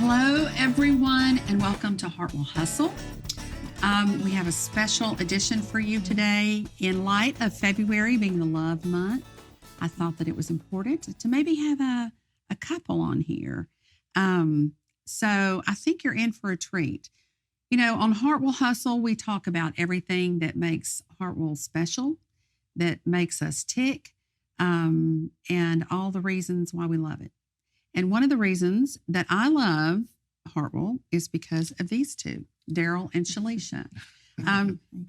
Hello, everyone, and welcome to Hartwell Hustle. We have a special edition for you today. In light of February being the Love Month, I thought that it was important to maybe have a couple on here. So I think you're in for a treat. You know, on Hartwell Hustle, we talk about everything that makes Hartwell special, that makes us tick, and all the reasons why we love it. And one of the reasons that I love Hartwell is because of these two, Daryl and Shalisha.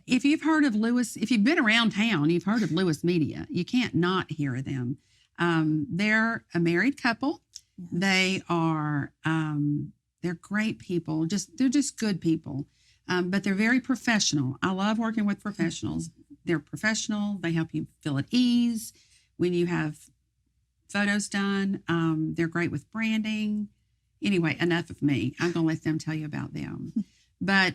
If you've heard of Lewis, if you've been around town, you've heard of Lewis Media. You can't not hear of them. They're a married couple. Yes. They are, they're great people. They're just good people. But they're very professional. I love working with professionals. They're professional. They help you feel at ease when you have photos done. They're great with branding. Anyway, enough of me. I'm going to let them tell you about them. But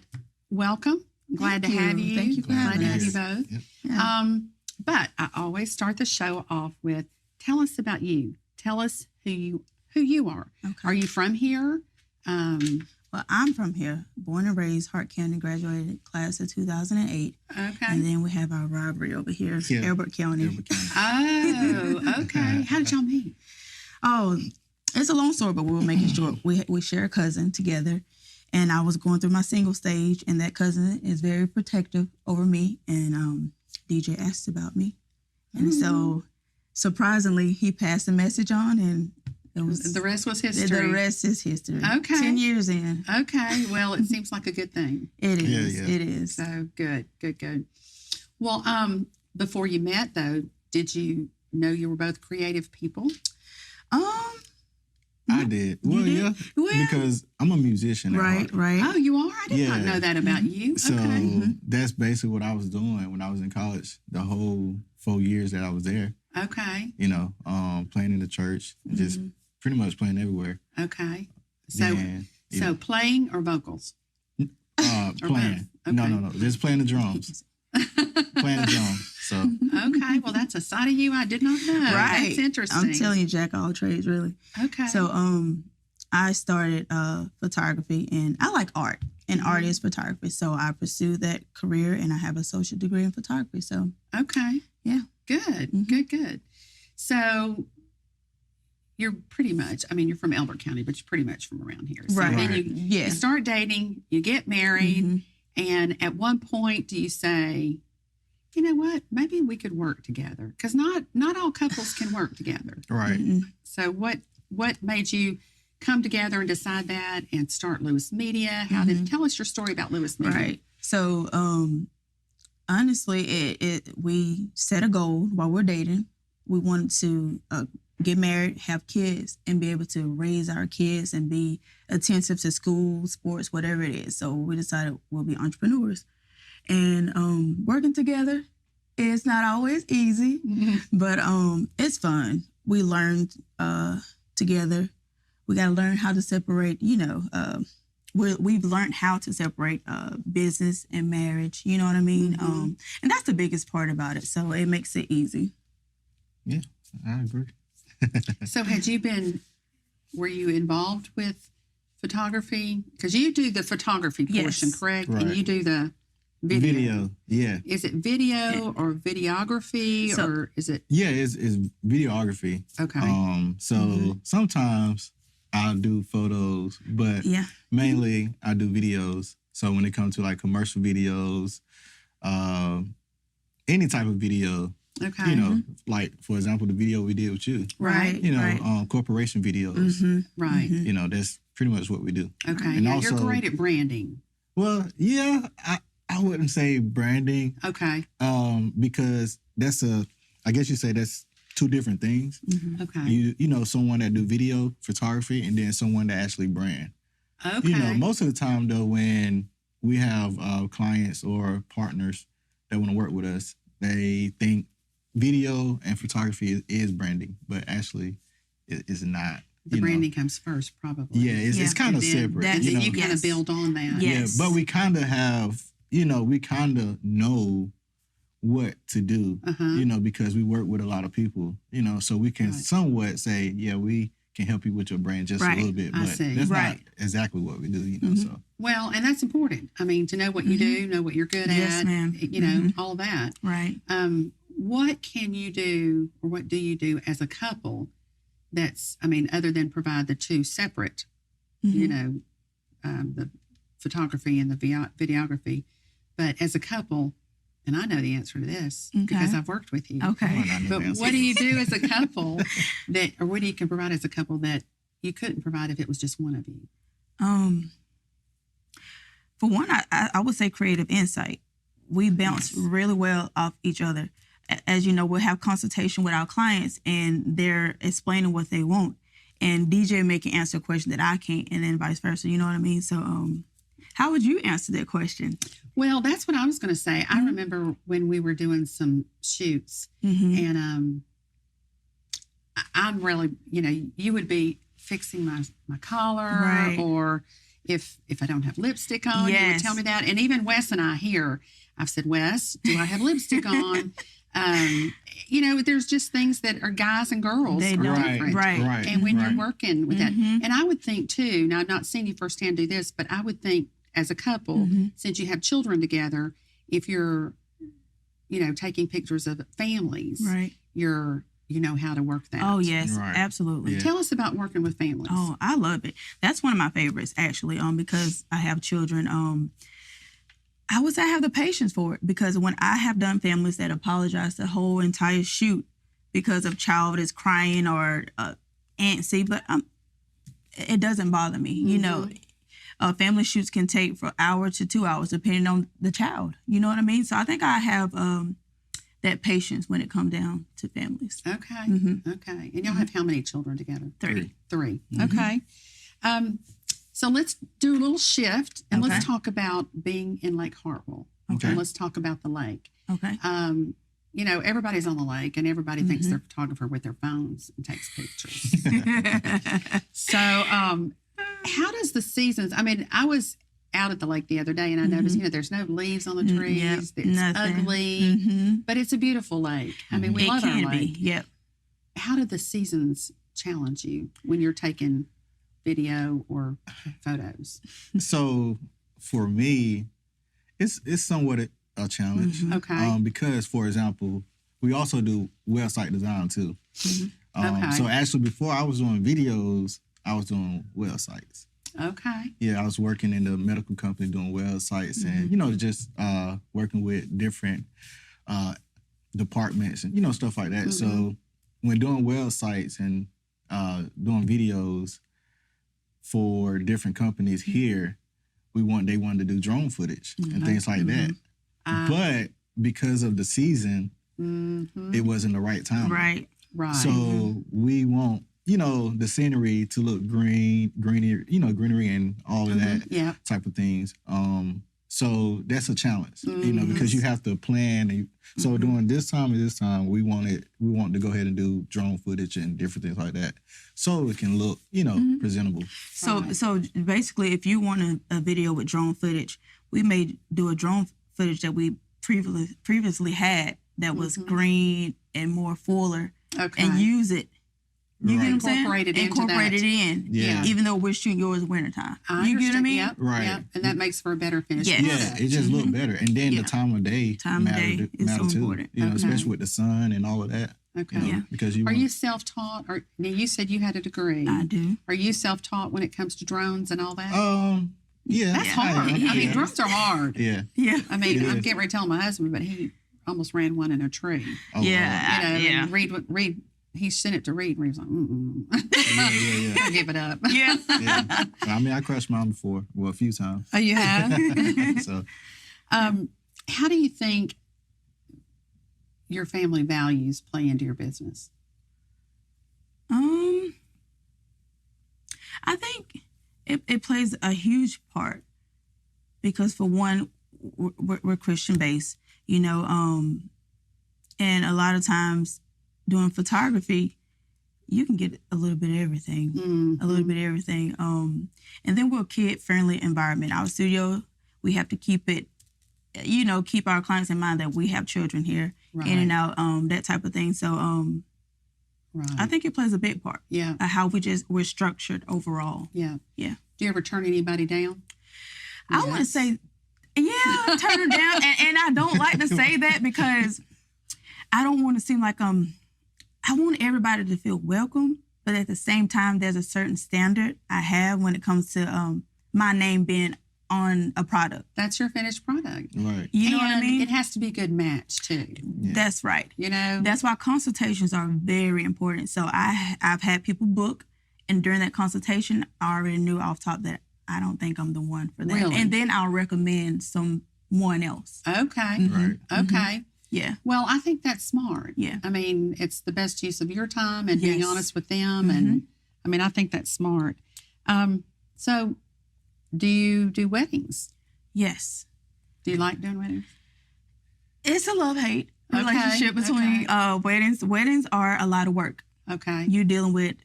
welcome. Glad to have you. Thank you for having us. Glad to have you both. Yep. Yeah. But I always start the show off with, tell us about you. Tell us who you are. Okay. Are you from here? Well, I'm from here, born and raised, Hart County, graduated class of 2008. Okay. And then we have our rivalry over here, Elbert County. Oh, okay. How did y'all meet? Oh, it's a long story, but we'll make it short. We share a cousin together, and I was going through my single stage, and that cousin is very protective over me, and DJ asked about me. And so, surprisingly, he passed the message on, and the rest was history. The rest is history. Okay. 10 years in. Okay. Well, it seems like a good thing. It is. Yeah. It is. So good. Well, before you met, though, did you know you were both creative people? I did. Well, yeah. Because I'm a musician. Right. Oh, you are? I did not know that about you. So that's basically what I was doing when I was in college. The whole 4 years that I was there. Okay. You know, playing in the church, just pretty much playing everywhere. Okay. So, playing or vocals? Playing. Okay. No. Just playing the drums. Playing the drums. So. Okay. Well, that's a side of you I did not know. Right. That's interesting. I'm telling you, jack of all trades, really. Okay. So, I started photography, and I like art, and art is photography. So I pursued that career, and I have a associate degree in photography. So. Okay. Yeah. Good. Good. So you're pretty much, you're from Elbert County, but you're pretty much from around here. So right. Then you start dating, you get married, and at one point do you say, you know what, maybe we could work together? Because not all couples can work together. Right. So what made you come together and decide that and start Lewis Media? Tell us your story about Lewis Media. Right. So, honestly, we set a goal while we're dating. We wanted to get married, have kids, and be able to raise our kids and be attentive to school, sports, whatever it is. So we decided we'll be entrepreneurs. And working together is not always easy, but it's fun. We learned together. We got to learn how to separate, we've learned how to separate business and marriage. You know what I mean? And that's the biggest part about it. So it makes it easy. Yeah, I agree. So were you involved with photography? Because you do the photography portion, correct? Right. And you do the video. Yeah. Is it video or videography or is it? Yeah, it's videography. Okay. So sometimes I'll do photos, but mainly I do videos. So when it comes to like commercial videos, any type of video, like for example, the video we did with you, right? Corporation videos, right? That's pretty much what we do. Okay, and also, you're great at branding. Well, yeah, I wouldn't say branding. Okay. Because I guess you say that's two different things. Okay. Someone that do video photography and then someone that actually brand. Okay. Most of the time though, when we have clients or partners that want to work with us, they think video and photography is branding, but actually it is not. The branding comes first, probably. Yeah, it's kind of separate. And then you kind of build on that. Yes. Yeah, but we kind of have, we kind of know what to do, because we work with a lot of people, so we can somewhat say, yeah, we can help you with your brand just Right. a little bit. I But see. that's Right. not exactly what we do, you know. So Well, and that's important. I mean, to know what you do, know what you're good Yes, at, ma'am. you know, all that. Right. What can you do, or what do you do as a couple that's, I mean, other than provide the two separate, you know, the photography and the videography, but as a couple, and I know the answer to this because I've worked with you. Okay. Come on, I know But the answer. what do you do as a couple that, or what do you can provide as a couple that you couldn't provide if it was just one of you? For one, I would say creative insight. We bounce really well off each other. As you know, we'll have consultation with our clients and they're explaining what they want. And DJ may can answer a question that I can't, and then vice versa. You know what I mean? So how would you answer that question? Well, that's what I was going to say. I remember when we were doing some shoots, and I'm really, you know, you would be fixing my collar, Right. or if I don't have lipstick on, you would Yes. tell me that. And even Wes and I here, I've said, Wes, do I have lipstick on? You know, there's just things that are guys and girls They are don't. different. Right. And when right. you're working with that, and I would think too, now I've not seen you firsthand do this, but I would think as a couple, since you have children together, if you're, you know, taking pictures of families, Right. you know how to work that. Oh, yes, Right. absolutely. Yeah. Tell us about working with families. Oh, I love it. That's one of my favorites, actually, because I have children. I would say I have the patience for it, because when I have done families that apologize the whole entire shoot because of child is crying or antsy, but it doesn't bother me. You know, family shoots can take from an hour to 2 hours, depending on the child. You know what I mean? So I think I have that patience when it comes down to families. Okay. Okay. And y'all have how many children together? 3. 3. Okay. So let's do a little shift and Okay. let's talk about being in Lake Hartwell. Okay. And let's talk about the lake. Okay. You know, everybody's on the lake and everybody thinks they're a photographer with their phones and takes pictures. So, how does the seasons, I mean, I was out at the lake the other day and I noticed, you know, there's no leaves on the trees. Yep, It's nothing. ugly, but it's a beautiful lake. I mean, we It love our can lake. be. Yep. How did the seasons challenge you when you're taking video or photos? So for me, it's somewhat a challenge. Okay. Because, for example, we also do website design too. Okay. So actually, before I was doing videos, I was doing websites. Okay. Yeah, I was working in the medical company doing websites and, you know, just working with different departments and, you know, stuff like that. So when doing websites and doing videos for different companies here, they wanted to do drone footage and things like that. But because of the season, it wasn't the right time. Right. Right. So we want, you know, the scenery to look greenery, you know, greenery and all of that Yeah. type of things. So that's a challenge, you know, because you have to plan. And so during this time and this time, we want to go ahead and do drone footage and different things like that, so it can look, you know, presentable. So Right. so basically, if you want a video with drone footage, we may do a drone footage that we previously had that was green and more fuller, Okay. and use it. You get what I'm saying? Incorporate it into Incorporate that. it in. Yeah. Even though we're shooting yours wintertime. I You get what I understand. mean? Yep. Right. Yep. And that makes for a better finish. Yes. Yeah, it just looked better. And then Yeah. the time of day Time of day is so too. important. You know, Okay. especially with the sun and all of that. Okay. You know, Yeah. because you Are want, you self-taught? Or now you said you had a degree. I do. Are you self-taught when it comes to drones and all that? yeah, That's I hard. am. I mean, Yeah. drones are hard. Yeah. Yeah. I mean, It I'm is. getting ready to tell my husband, but he almost ran one in a tree. Oh, Yeah. You know, yeah. and Reed, he sent it to Reed, and Reed was like, Yeah. I'll give it up. Yeah. Yeah. I mean, I crashed mine before, well, a few times. Oh, you have? So How do you think your family values play into your business? I think it plays a huge part, because for one, we're Christian based, you know, and a lot of times doing photography, you can get a little bit of everything, a little bit of everything. And then we're a kid friendly environment. Our studio, we have to keep it, you know, keep our clients in mind that we have children here, in and out, that type of thing. So Right. I think it plays a big part. Yeah. How we're structured overall. Yeah. Yeah. Do you ever turn anybody down? I wouldn't say, yeah, turn them down. And I don't like to say that because I don't want to seem like I want everybody to feel welcome, but at the same time, there's a certain standard I have when it comes to my name being on a product. That's your finished product. Right. You know what I mean? It has to be a good match too. Yeah. That's right. You know? That's why consultations are very important. So I've had people book, and during that consultation, I already knew off top that I don't think I'm the one for that. Really? And then I'll recommend someone else. Okay. Right. Okay. Yeah. Well, I think that's smart. Yeah. I mean, it's the best use of your time and being Yes. honest with them. And I mean, I think that's smart. So do you do weddings? Yes. Do you like doing weddings? It's a love-hate Okay, relationship between weddings. Weddings are a lot of work. Okay. You're dealing with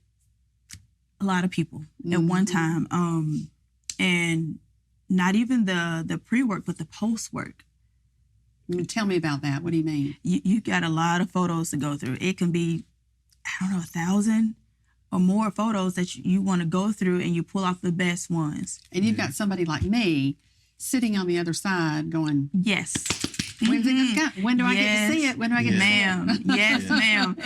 a lot of people at one time. And not even the pre-work, but the post-work. Tell me about that. What do you mean? You got a lot of photos to go through. It can be, I don't know, 1,000 or more photos that you want to go through, and you pull off the best ones. And you've got somebody like me sitting on the other side going, Yes. when's it gonna come? When do I get to see it? When do I get to see Ma'am. it? Yes, ma'am.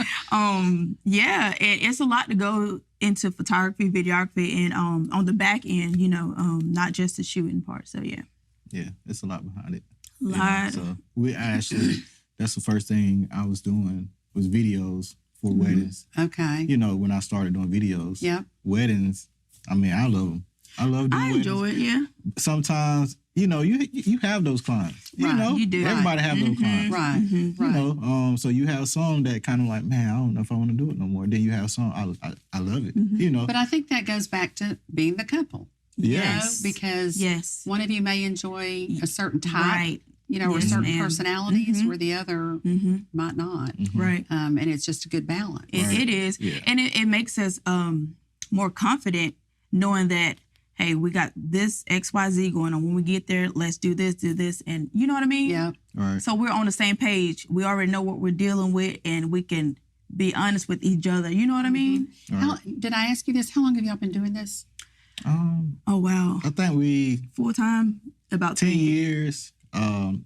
Yeah, it's a lot to go into photography, videography, and on the back end, not just the shooting part. So yeah. Yeah, it's a lot behind it. Lot. So we actually, that's the first thing I was doing was videos for weddings. Okay. When I started doing videos. Yeah. Weddings, I mean, I love them. I love doing I weddings. enjoy it, yeah. Sometimes, you have those clients. Right, you do. Everybody have those clients. Right. Right. So you have some that kind of like, man, I don't know if I want to do it no more. Then you have some, I love it. But I think that goes back to being the couple. Yes. Because Yes. one of you may enjoy a certain type, Right. Or Yes, certain ma'am. personalities where the other might not. Right. And it's just a good balance. It is. Yeah. And it makes us more confident knowing that, hey, we got this XYZ going on. When we get there, let's do this. And you know what I mean? Yeah. Right. So we're on the same page. We already know what we're dealing with, and we can be honest with each other. You know what I mean? Did I ask you this? How long have y'all been doing this? Oh, wow. I think we Full-time? About 10 years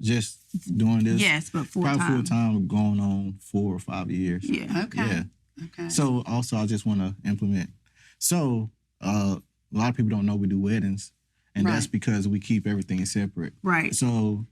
just doing this. Yes, but Probably full-time. full-time going on 4 or 5 years. Yeah. Okay. Yeah. Okay. So also I just want to implement. So a lot of people don't know we do weddings, and that's Right. because we keep everything separate. Right. So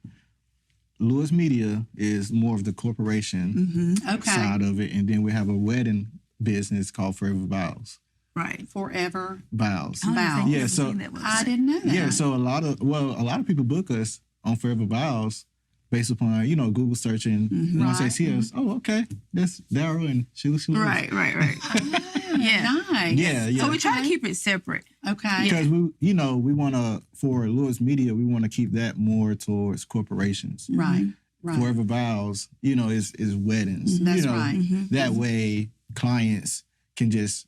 Lewis Media is more of the corporation Okay. side of it, and then we have a wedding business called Forever Vows. Right. Forever. Vows. I don't Vows. think I've Yeah, ever so- seen that I website. didn't know that. Yeah, so a lot of people book us on Forever Vows based upon, Google searching. Once they see us, oh, okay, that's Daryl and Shalisha Lewis. Right. Oh, Yeah. Nice. Yeah, yeah. So we try to keep it separate. Okay. Because we want to, for Lewis Media, we want to keep that more towards corporations. Right. Right. Forever Vows, is weddings. That's right. That way clients can just,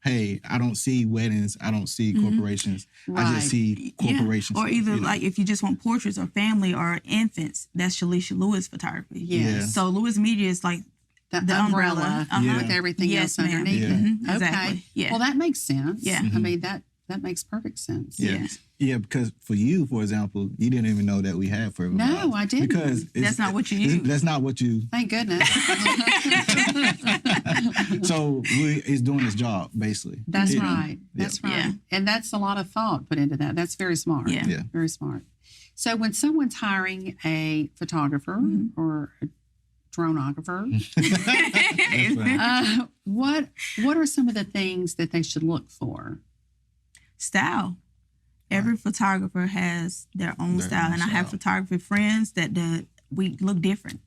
hey, I don't see weddings, I don't see corporations. I Right. just see corporations. Yeah. Or either like if you just want portraits or family or infants, that's Shalisha Lewis photography. Yes. So Lewis Media is like The the umbrella umbrella. with everything Yes, else ma'am. underneath Yeah. it. Okay. Exactly. Yeah. Well, that makes sense. Yeah. I mean, that makes perfect sense. Yeah. Yeah, because for you, for example, you didn't even know that we had Forever No, Vows. I didn't. Because That's not what you use. That's not what you. Thank goodness. So it's doing its job, basically. That's You know? right. That's right. Yeah. And that's a lot of thought put into that. That's very smart. Yeah. Yeah. Very smart. So when someone's hiring a photographer or a dronographer, That's right. what are some of the things that they should look for? Style. Every photographer has their own Their style. own And I have style. photography friends that we look different.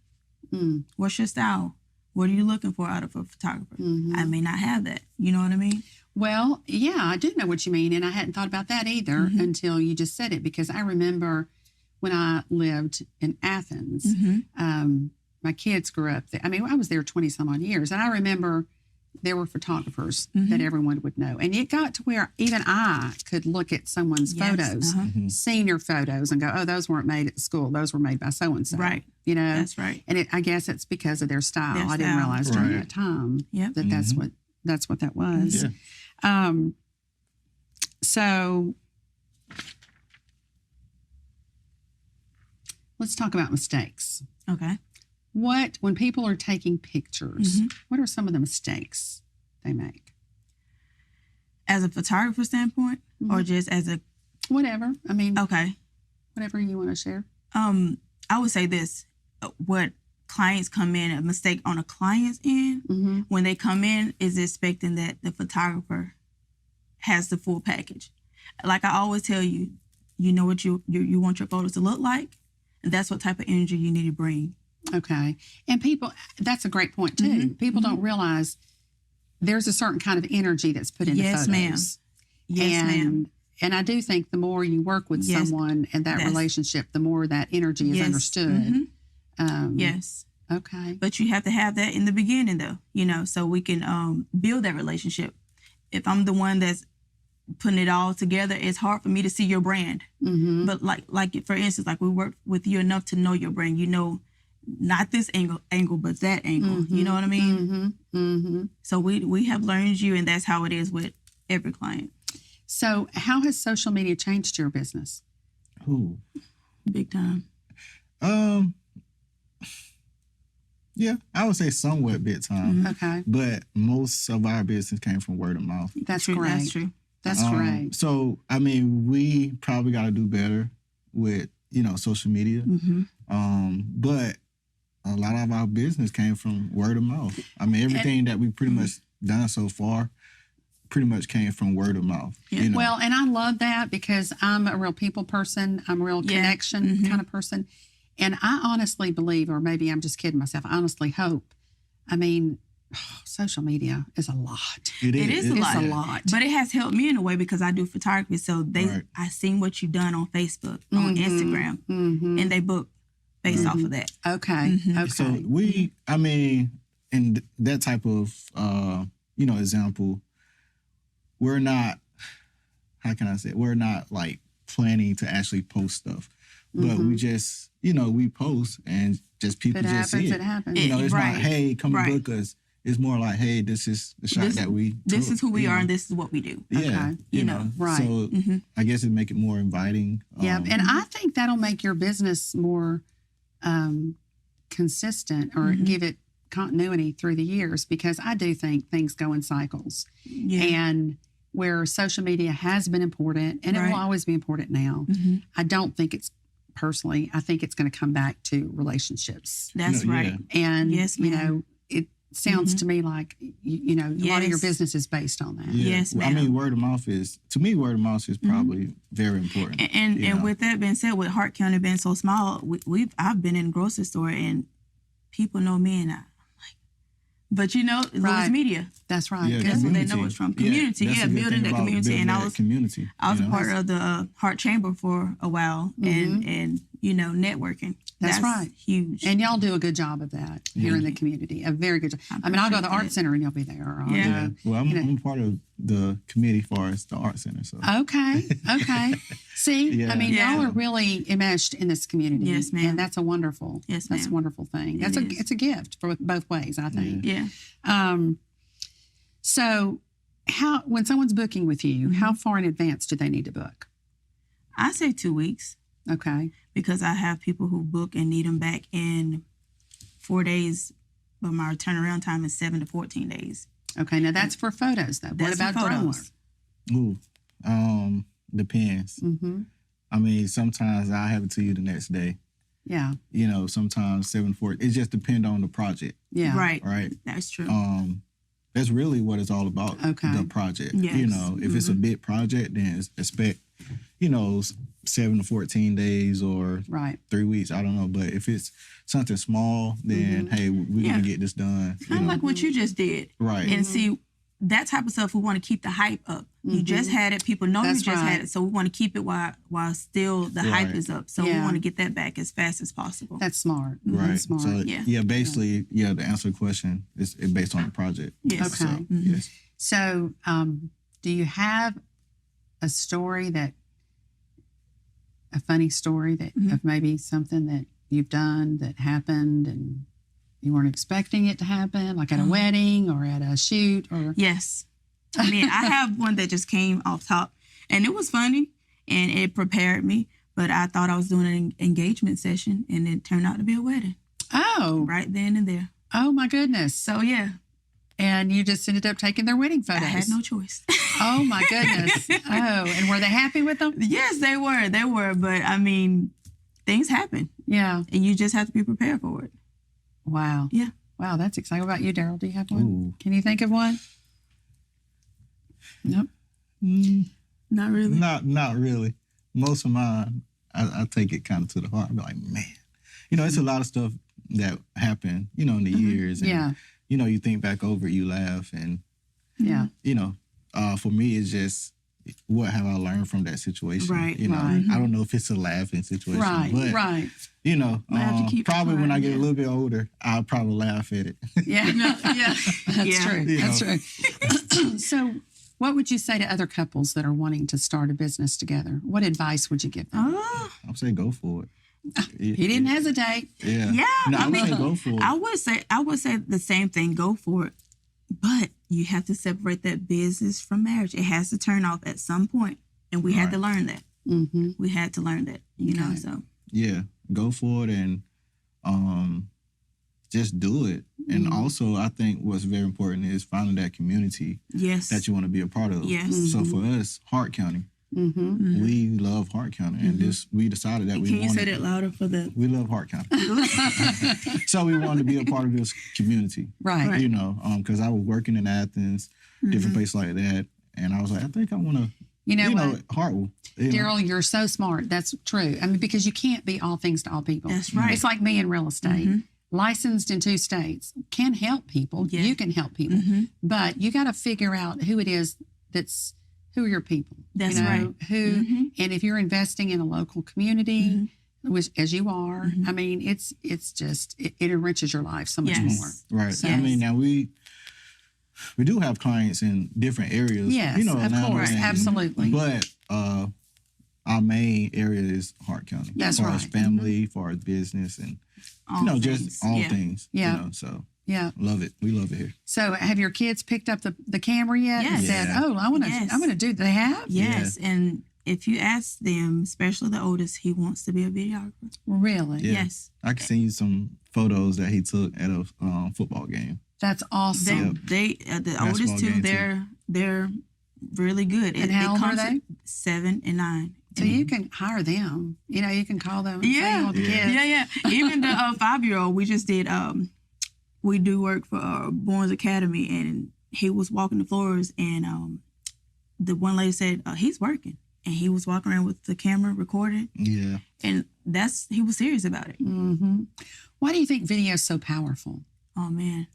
Mm. What's your style? What are you looking for out of a photographer? Mhm. I may not have that. You know what I mean? Well, yeah, I do know what you mean. And I hadn't thought about that either until you just said it, because I remember when I lived in Athens, my kids grew up there. I mean, I was there 20 some odd years. And I remember there were photographers Mm-hmm. that everyone would know. And it got to where even I could look at someone's Yes, photos, senior photos, and go, oh, those weren't made at the school. Those were made by so-and-so. Right. You know? That's right. And I guess it's because of their style. Their I didn't style. realize during Right. that time Yep. that that's what that was. Yeah. So let's talk about mistakes. Okay. When people are taking pictures, what are some of the mistakes they make? As a photographer standpoint, or just as a Whatever. I mean, okay. whatever you want to share. I would say this: what clients come in, a mistake on a client's end when they come in is expecting that the photographer has the full package. Like I always tell you, you know what you want your photos to look like, and that's what type of energy you need to bring. Okay. And people, that's a great point too. People don't realize there's a certain kind of energy that's put into Yes, photos. ma'am. Yes, ma'am. And I do think the more you work with Yes. someone and that Yes. relationship, the more that energy is Yes. understood. Yes. Okay. But you have to have that in the beginning, though, so we can build that relationship. If I'm the one that's putting it all together, it's hard for me to see your brand. But like for instance, like we worked with you enough to know your brand. Not this angle, but that angle. You know what I mean? So we have learned you, and that's how it is with every client. So how has social media changed your business? Ooh. Big time. Yeah, I would say somewhat big time. Okay. But most of our business came from word of mouth. That's True, great. That's true. That's great. So, I mean, we probably got to do better with, social media. But a lot of our business came from word of mouth. I mean, everything that we pretty much done so far pretty much came from word of mouth. Yeah. Well, and I love that because I'm a real people person. I'm a real connection kind of person. And I honestly believe, or maybe I'm just kidding myself, I honestly hope, social media is a lot. It is a It's lot. a lot. But it has helped me in a way because I do photography. So Right. I seen what you've done on Facebook, on Instagram, and they book based off of that. Okay. Okay. So in that type of, example, we're not, how can I say it? We're not like planning to actually post stuff, but we just, we post and just people If it just happens, see it. it happens. It's Right. not, hey, come and Right. book us. It's more like, hey, this is the shot that we This took, is who we you are, know? and this is what we do. Yeah, Okay. you know, right. So I guess it make it more inviting. Yeah, and I think that'll make your business more consistent or give it continuity through the years because I do think things go in cycles. Yeah. And where social media has been important, and it Right. will always be important now, I don't think it's personally, I think it's going to come back to relationships. That's No, right. yeah. And, Yes, ma'am. it sounds to me like, a lot of your Yes. business is based on that. Yeah. Yes, Well, I ma'am. mean, word of mouth is probably very important. And you know? with that being said, with Hart County being so small, I've been in the grocery store and people know me and I'm like, but Lewis Right. Media. That's right. Yeah, That's what they know community. it's from. Community, that's a good building thing the about community. building And I that was community. a you know? part of the Hart Chamber for a while and networking. That's right. Huge. And y'all do a good job of that here in the community. A very good job. I mean, I'll go to the art center and you'll be there. Or I'll Yeah. go- Well, I'm part of the committee for the art center. So Okay. See, Yeah. I mean, Yeah. y'all are really enmeshed in this community. Yes, ma'am. And that's a wonderful, Yes, that's a ma'am. wonderful thing. It is. It's a gift for both ways, I think. yeah. So when someone's booking with you, how far in advance do they need to book? I say 2 weeks Okay. because I have people who book and need them back in 4 days, but my turnaround time is 7 to 14 days. Okay. Now that's for photos though. What That's for about drone work? photos. depends. Mm-hmm. I mean, sometimes I have it to you the next day. Yeah. Sometimes 7-4. It just depends on the project, Yeah. Right. right? That's true. That's really what it's all about. Okay. The project. Yes. If it's a big project, then expect, 7 to 14 days or Right. 3 weeks. I don't know. But if it's something small, then hey, we're Yeah. gonna get this done. Kind of like what you just did. Right. And see, that type of stuff, we want to keep the hype up. You just had it. People know That's you just right. had it. So we want to keep it while still the hype Right. is up. So we Yeah. want to get that back as fast as possible. That's smart. Right. That's smart. So Yeah. basically, to answer the question, it's based on the project. Yes. Okay. So, yes. So, do you have a story a funny story that of maybe something that you've done that happened and you weren't expecting it to happen, like at a wedding or at a shoot or? Yes. I mean, I have one that just came off top, and it was funny, and it prepared me. But I thought I was doing an engagement session, and it turned out to be a wedding Oh, right then and there. oh my goodness. So yeah, And you just ended up taking their wedding photos. I had no choice. Oh my goodness. Oh, and were they happy with them? Yes, they were. They were. But I mean, things happen, Yeah. and you just have to be prepared for it. Wow. Yeah. Wow, that's exciting. What about you, Daryl? Do you have one? Ooh. Can you think of one? Nope. Not really. Not really. Most of mine, I take it kind of to the heart. I be like, man, it's a lot of stuff that happened, in the years. And, Yeah. You think back over it, you laugh. And, Yeah. for me, it's just, what have I learned from that situation? Right, right. I don't know if it's a laughing situation. Right. But, Right. Might have to keep probably when I trying, get yeah. a little bit older, I'll probably laugh at it. Yeah. Yeah. That's Yeah. true. You That's know. true. So, what would you say to other couples that are wanting to start a business together? What advice would you give them? Oh, I'm saying go for it. He didn't hesitate. Yeah. yeah. No, I I'm mean, saying go for it. I would say the same thing. Go for it, but you have to separate that business from marriage. It has to turn off at some point, and we had to learn that. Mm-hmm. We had to learn that. You know, Okay. so Yeah, go for it and just do it. And also, I think what's very important is finding that community yes, that you want to be a part of. Yes. So for us, Hart County, Mm-hmm. we love Hart County, and we decided that And we can you wanted. say that louder for the? We love Hart County, so we wanted to be a part of this community. Right. Right. Because I was working in Athens, different places like that, and I was like, I think I want to. You know what? Hartwell. you know. Daryl, you're so smart. That's true. I mean, because you can't be all things to all people. That's right. It's like me in real estate. Mhm. Licensed in 2 states, can help people. Yeah. You can help people. Mhm. But you got to figure out who it is who are your people. That's you know, right. Who, Mhm. and if you're investing in a local community, which as you are, Mhm. I mean, it's just, it enriches your life so much Yes. more. Right. So- I mean, now we do have clients in different areas. Yes, of Atlanta course, and- absolutely. But our main area is Hart County. That's as far as right. family, as far as business, and All just things. all Yeah. things. Yeah. So Yeah. love it. We love it here. So have your kids picked up the camera yet and Yes. said, Yeah. "Oh, I want to Yes. do." They have? Yes, and if you ask them, especially the oldest, he wants to be a videographer. Really? Yeah. Yes, I can send you some photos that he took at a football game. That's awesome. they the Basketball oldest two, game, too. they're really good. And how old are comes they? at 7 and 9. So you can hire them. You know, you can call them and say Yeah. you want the kids. Yeah. Even the 5-year-old, we just did. We do work for Bourne's Academy, and he was walking the floors, and the one lady said he's working, and he was walking around with the camera recording, Yeah. and he was serious about it. Mm-hmm. Why do you think video is so powerful? Oh man,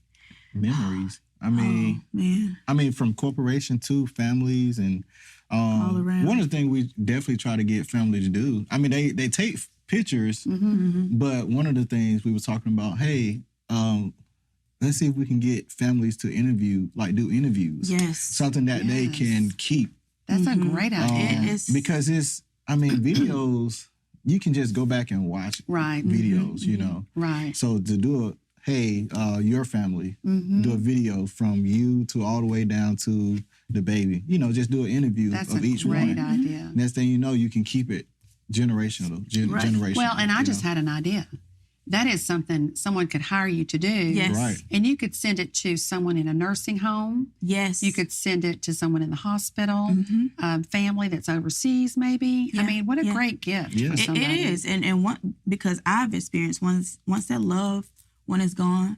Memories. I oh man, from corporation to families and All around. one of the things we definitely try to get family to do. I mean, they take pictures, Mm-hmm. but one of the things we were talking about, hey, let's see if we can get families to do interviews. yes, Something that they Yes. can keep. That's Mhm. a great idea. It is- Because videos, you can just go back and watch Right. videos, Mhm, Right. So to do your family, Mm-hmm. do a video from you to all the way down to the baby. Just do an interview That's of a each great one. idea. Next thing you know, you can keep it generational. Right. Generational. Well, and I you just know? had an idea. That is something someone could hire you to do. Yes. Right. And you could send it to someone in a nursing home. yes. You could send it to someone in the hospital, Mhm. family that's overseas, maybe. I Yeah, mean, what a yeah. great gift Yeah. for It somebody. It is, and because I've experienced once that love when it's gone,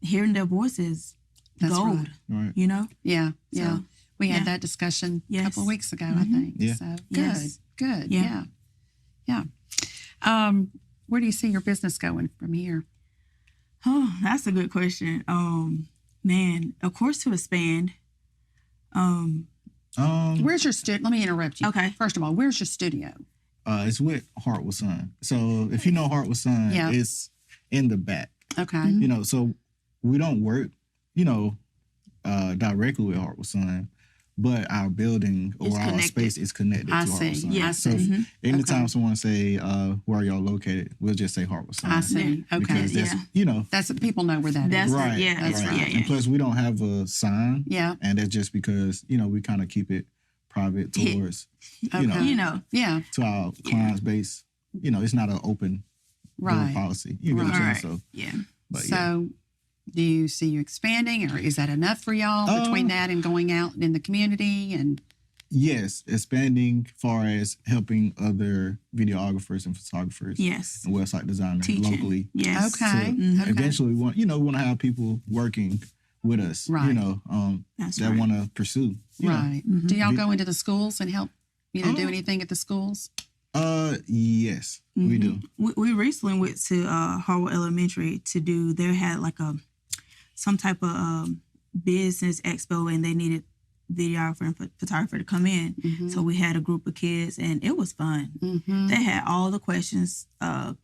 hearing their voices, That's gold. right. Right. You know. Yeah, yeah. So, We had yeah. that discussion a Yes. couple of weeks ago, I Mhm. think. Yeah. So Yes. good. Yeah. Yeah. Where do you see your business going from here? Oh, that's a good question. Man, of course to expand. Where's your studio? Let me interrupt you. Okay. First of all, where's your studio? It's with Hartwell Son. So if you know Hartwell Son, Yeah. it's in the back. Okay. You know, so we don't work, directly with Hartwell Son, but our building or It's our connected. space is connected I to Hartwell see. Son. Yeah, I So see. if anytime Okay. someone say, where are y'all located, we'll just say Hartwell Son. I see. Okay. Because that's, Yeah. That's people know where that is. That's right. yeah, That's it's, right. yeah, And plus, we don't have a sign. Yeah. And that's just because, we kind of keep it private Yeah. towards, Okay. Yeah. to our clients base. It's not an open door Right. policy. You get what I'm Right. saying? So, yeah. but yeah. So, do you see you expanding, or is that enough for y'all between that and going out in the community? And Yes, expanding far as helping other videographers and photographers Yes. and website designers Teaching. locally. Yes. okay, To okay. Eventually, we want to have people working with us. Right. That's that right. want to pursue. Right. Do y'all Vi- go into the schools and help? Do Oh. anything at the schools? Yes, we do. We recently went to Hartwell Elementary to do. They had like some type of business expo, and they needed videographer and photographer to come in. So we had a group of kids, and it was fun. They had all the questions,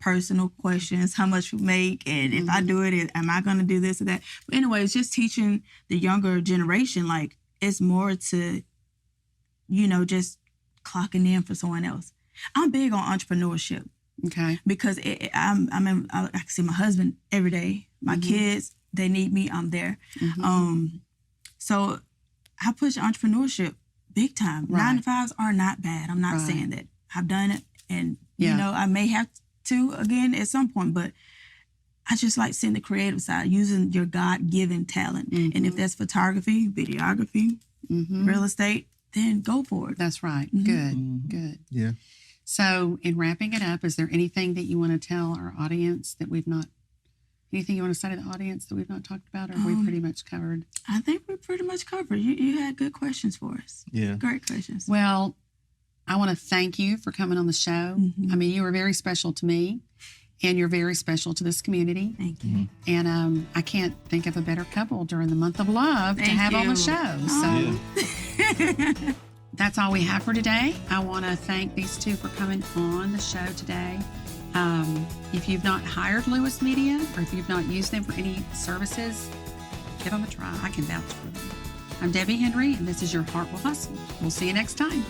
personal questions, how much we make, and if I do it, am I going to do this or that? But anyway, it's just teaching the younger generation, like, it's more to, just clocking in for someone else. I'm big on entrepreneurship Okay. because I can see my husband every day. My kids, they need me, I'm there. So I push entrepreneurship big time. Right. 9-to-5s are not bad. I'm not Right. saying that. I've done it, and Yeah. I may have to again at some point, but I just like seeing the creative side, using your God-given talent. And if that's photography, videography, real estate, then go for it. That's right. Good. Good. Yeah. So, in wrapping it up, is there anything that you want to tell our audience that we've not? Anything you want to say to the audience that we've not talked about, or have we pretty much covered? I think we pretty much covered. You had good questions for us. Yeah. Great questions. Well, I want to thank you for coming on the show. I mean, you were very special to me, and you're very special to this community. Thank you. And I can't think of a better couple during the month of love to Thank have on the you. show. So that's all we have for today. I want to thank these two for coming on the show today. If you've not hired Lewis Media, or if you've not used them for any services, give them a try. I can vouch for them. I'm Debbie Henry, and this is your Hartwell Hustle. We'll see you next time.